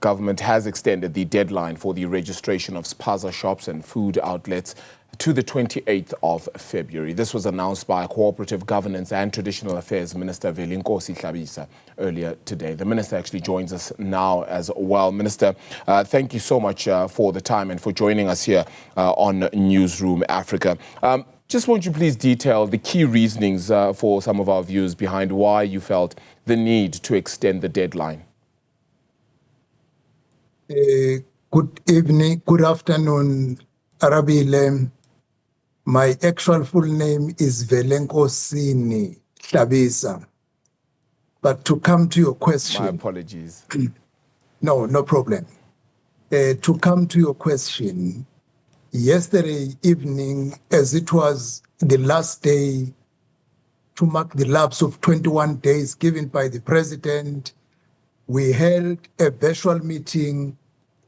government has extended the deadline for the registration of spaza shops and food outlets to the 28th of February. This was announced by Cooperative Governance and Traditional Affairs Minister Velenkosini Hlabisa earlier today. The Minister actually joins us now as well. Minister, thank you so much for the time and for joining us here on Newzroom Afrika. Just won't you please detail the key reasonings for some of our viewers behind why you felt the need to extend the deadline? Good evening, good afternoon, Arabile. My actual full name is Velenkosini Hlabisa. But to come to your question... My apologies. No problem. To come to your question, yesterday evening, as it was the last day to mark the lapse of 21 days given by the President, we held a virtual meeting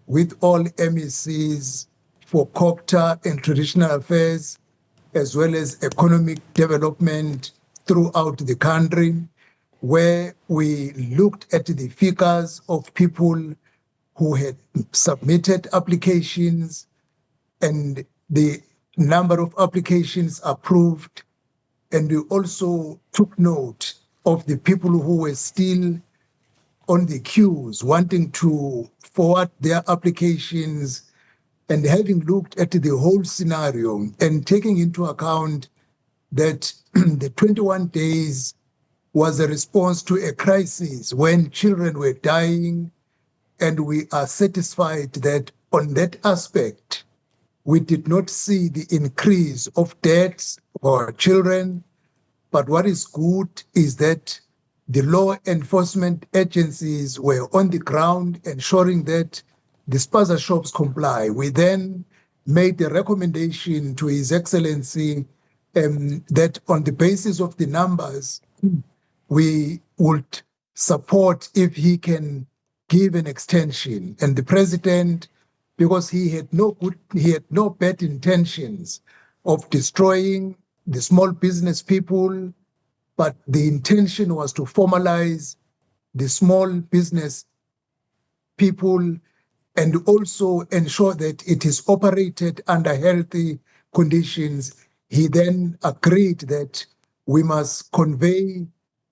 with all MECs for Cooperative and Traditional Affairs, as well as economic development throughout the country, where we looked at the figures of people who had submitted applications and the number of applications approved. And we also took note of the people who were still on the queues wanting to forward their applications, and having looked at the whole scenario and taking into account that the 21 days was a response to a crisis when children were dying, and we are satisfied that on that aspect, we did not see the increase of deaths for children. But what is good is that the law enforcement agencies were on the ground ensuring that the spaza shops comply. We then made a recommendation to His Excellency that on the basis of the numbers, we would support if he can give an extension. And the President, because he had no bad intentions of destroying the small business people, but the intention was to formalize the small business people and also ensure that it is operated under healthy conditions. He then agreed that we must convey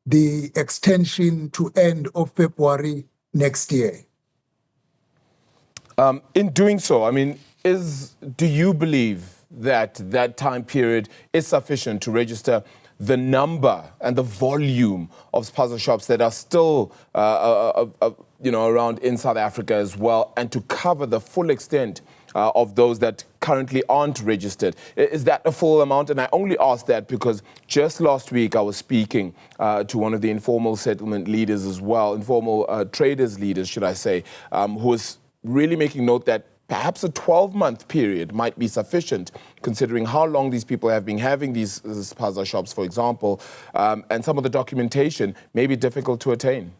the extension to end of February next year. In doing so, I mean, do you believe that that time period is sufficient to register the number and the volume of spaza shops that are still around in South Africa as well, and to cover the full extent of those that currently aren't registered? Is that a full amount? And I only ask that because just last week I was speaking to one of the informal settlement leaders as well, informal traders leaders, should I say, who was really making note that perhaps a 12-month period might be sufficient, considering how long these people have been having these spaza shops, for example, and some of the documentation may be difficult to attain.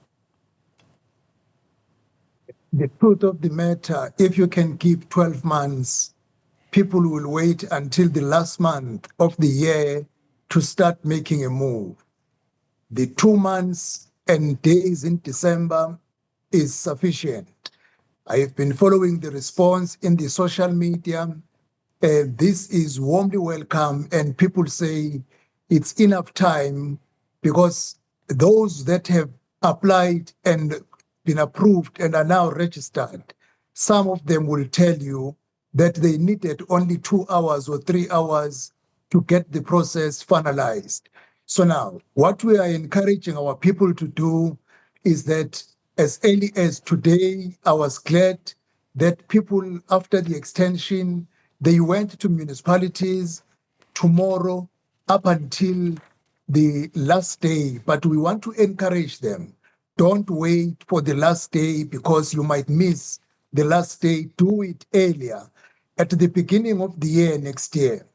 The truth of the matter, if you can give 12 months, people will wait until the last month of the year to start making a move. The 2 months and days in December is sufficient. I have been following the response in the social media. This is warmly welcome, and people say it's enough time because those that have applied and been approved and are now registered, some of them will tell you that they needed only 2 hours or 3 hours to get the process finalized. So now, what we are encouraging our people to do is that as early as today, I was glad that people, after the extension, they went to municipalities tomorrow up until the last day. But we want to encourage them. Don't wait for the last day because you might miss the last day. Do it earlier. At the beginning of the year next year,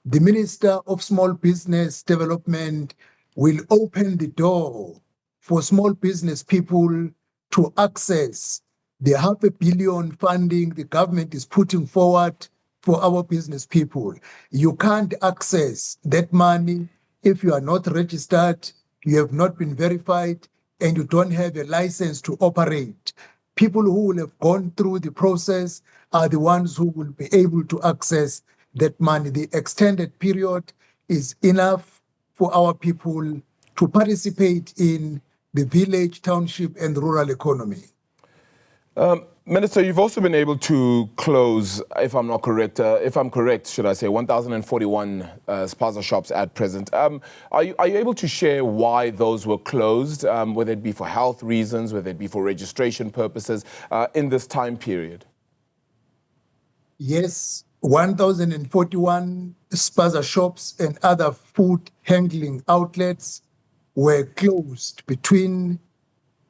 the Minister of Small Business Development will open the door for small business people to access the $500 million funding the government is putting forward for our business people. You can't access that money if you are not registered, you have not been verified, and you don't have a license to operate. People who will have gone through the process are the ones who will be able to access that money. The extended period is enough for our people to participate in the village, township, and rural economy. Minister, you've also been able to close, if I'm correct, should I say, 1,041 spaza shops at present. Are you able to share why those were closed, whether it be for health reasons, whether it be for registration purposes, in this time period? Yes, 1,041 spaza shops and other food handling outlets were closed between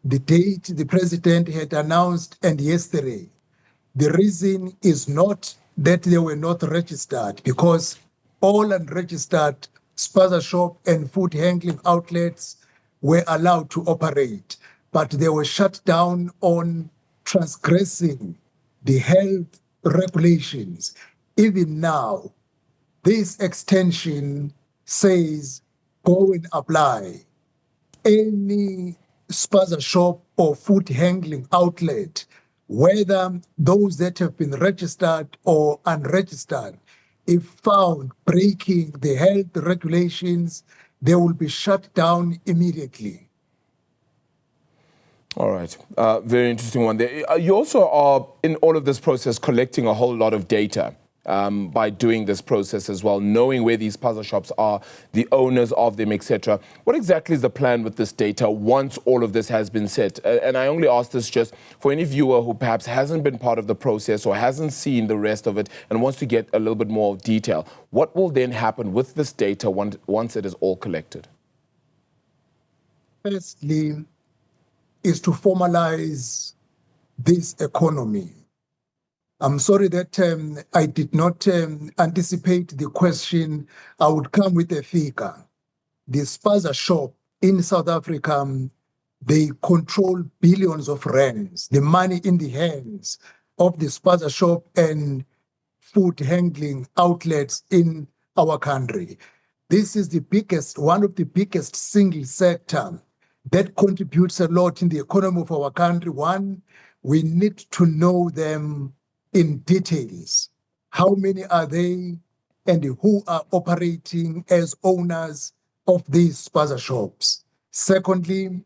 the date the president had announced and yesterday. The reason is not that they were not registered, because all unregistered spaza shop and food handling outlets were allowed to operate, but they were shut down on transgressing the health regulations. Even now, this extension says go and apply. Any spaza shop or food handling outlet, whether those that have been registered or unregistered, if found breaking the health regulations, they will be shut down immediately. All right. Very interesting one there. You also are, in all of this process, collecting a whole lot of data by doing this process as well, knowing where these spaza shops are, the owners of them, etc. What exactly is the plan with this data once all of this has been set? And I only ask this just for any viewer who perhaps hasn't been part of the process or hasn't seen the rest of it and wants to get a little bit more detail. What will then happen with this data once it is all collected? Firstly, is to formalize this economy. I'm sorry that I did not anticipate the question. I would come with a figure. The spaza shop in South Africa, they control billions of rands. The money in the hands of the spaza shop and food handling outlets in our country. This is the biggest, one of the biggest single sector that contributes a lot in the economy of our country. One, we need to know them in details. How many are they and who are operating as owners of these spaza shops? Secondly,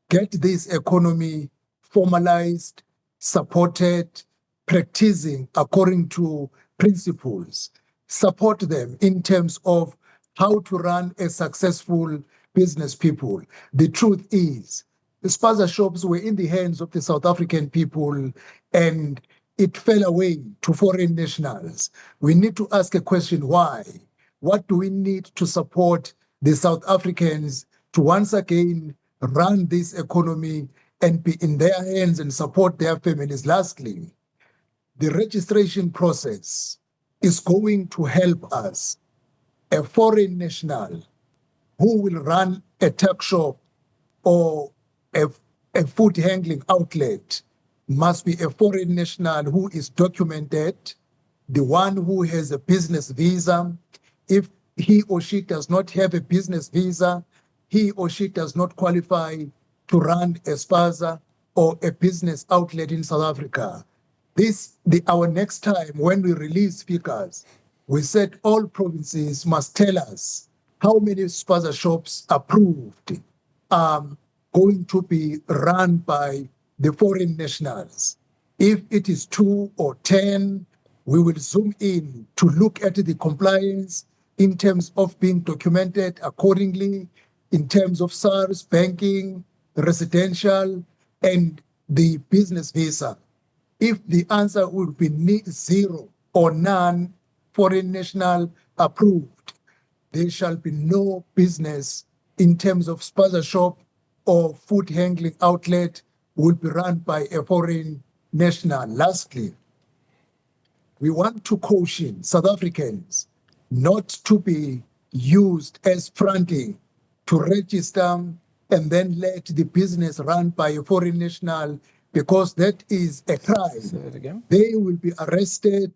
get this economy formalized, supported, practicing according to principles. Support them in terms of how to run a successful business people. The truth is, the spaza shops were in the hands of the South African people and it fell away to foreign nationals. We need to ask a question, why? What do we need to support the South Africans to once again run this economy and be in their hands and support their families? Lastly, the registration process is going to help us. A foreign national who will run a tuck shop or a food handling outlet must be a foreign national who is documented, the one who has a business visa. If he or she does not have a business visa, he or she does not qualify to run a spaza or a business outlet in South Africa. Our next time when we release figures, we said all provinces must tell us how many spaza shops approved going to be run by the foreign nationals. If it is 2 or 10, we will zoom in to look at the compliance in terms of being documented accordingly, in terms of SARS, banking, residential, and the business visa. If the answer would be 0 or none foreign national approved, there shall be no business in terms of spaza shop or food handling outlet will be run by a foreign national. Lastly, we want to caution South Africans not to be used as fronting to register and then let the business run by a foreign national, because that is a crime. Say that again. They will be arrested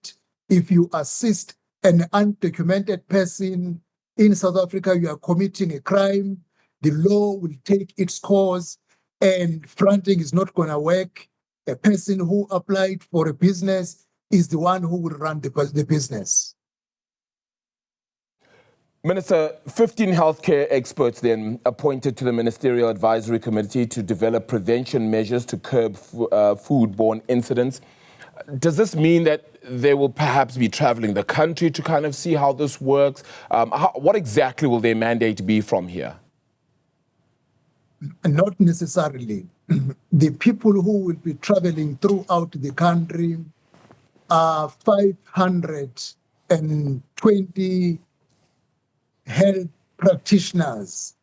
if you assist an undocumented person in South Africa. You are committing a crime. The law will take its course, and fronting is not going to work. A person who applied for a business is the one who will run the business. Minister, 15 healthcare experts then appointed to the Ministerial Advisory Committee to develop prevention measures to curb foodborne incidents. Does this mean that they will perhaps be traveling the country to kind of see how this works? What exactly will their mandate be from here? Not necessarily. The people who will be traveling throughout the country are 520 health practitioners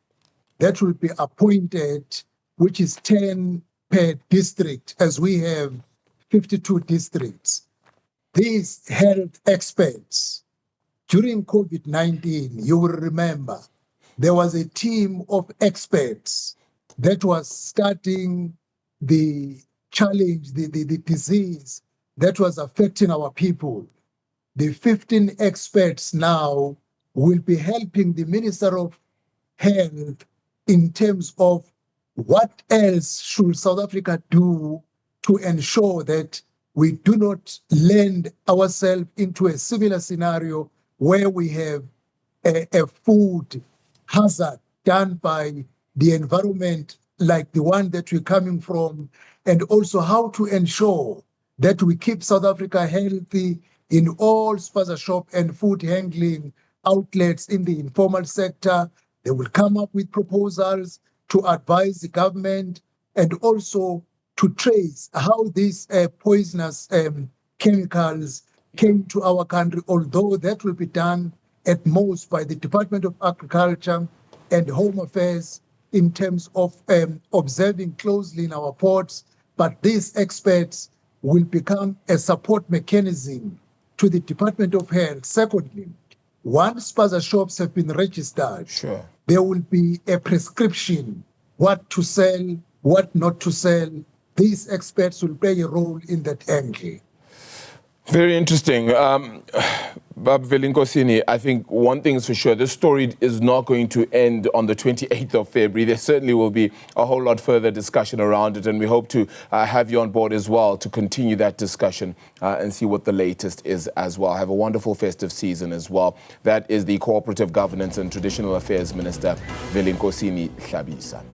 that will be appointed, which is 10 per district, as we have 52 districts. These health experts, during COVID-19, you will remember, there was a team of experts that was starting the challenge, the disease that was affecting our people. The 15 experts now will be helping the Minister of Health in terms of what else should South Africa do to ensure that we do not land ourselves into a similar scenario where we have a food hazard done by the environment like the one that we're coming from, and also how to ensure that we keep South Africa healthy in all spaza shop and food handling outlets in the informal sector. They will come up with proposals to advise the government and also to trace how these poisonous chemicals came to our country, although that will be done at most by the Department of Agriculture and Home Affairs in terms of observing closely in our ports. But these experts will become a support mechanism to the Department of Health. Secondly, once spaza shops have been registered, Sure, there will be a prescription, what to sell, what not to sell. These experts will play a role in that angle. very interesting. Velenkosini, I think one thing is for sure, this story is not going to end on the 28th of February. There certainly will be a whole lot further discussion around it, and we hope to have you on board as well to continue that discussion and see what the latest is as well. Have a wonderful festive season as well. That is the Cooperative Governance and Traditional Affairs Minister, Velenkosini Hlabisa.